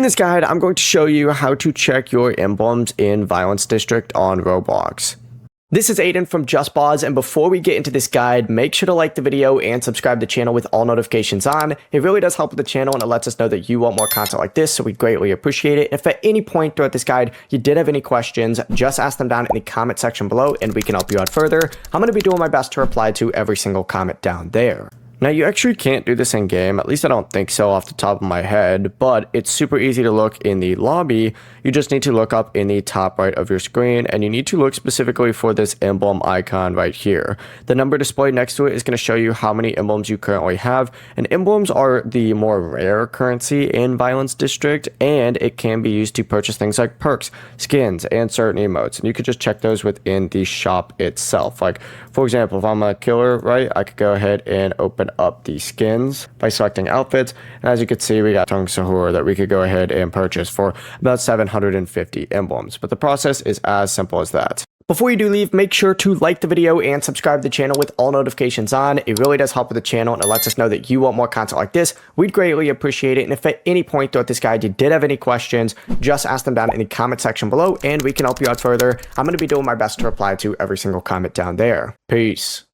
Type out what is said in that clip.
In this guide, I'm going to show you how to check your emblems in Violence District on Roblox. This is Aiden from JustBoz, and before we get into this guide, make sure to like the video and subscribe to the channel with all notifications on. It really does help with the channel, and it lets us know that you want more content like this, so we greatly appreciate it. If at any point throughout this guide you did have any questions, just ask them down in the comment section below, and we can help you out further. I'm going to be doing my best to reply to every single comment down there. Now, you actually can't do this in game, at least I don't think so off the top of my head, but it's super easy to look in the lobby. You just need to look up in the top right of your screen, and you need to look specifically for this emblem icon right here. The number displayed next to it is going to show you how many emblems you currently have, and emblems are the more rare currency in Violence District, and it can be used to purchase things like perks, skins, and certain emotes, and you could just check those within the shop itself. Like, for example, if I'm a killer, right, I could go ahead and open up the skins by selecting outfits, and as you can see, we got Tung Sahur that we could go ahead and purchase for about 750 emblems, but the process is as simple as that. Before you do leave, make sure to like the video and subscribe to the channel with all notifications on. It really does help with the channel, and it lets us know that you want more content like this. We'd greatly appreciate it, and if at any point throughout this guide you did have any questions, just ask them down in the comment section below, and we can help you out further. I'm going to be doing my best to reply to every single comment down there. Peace.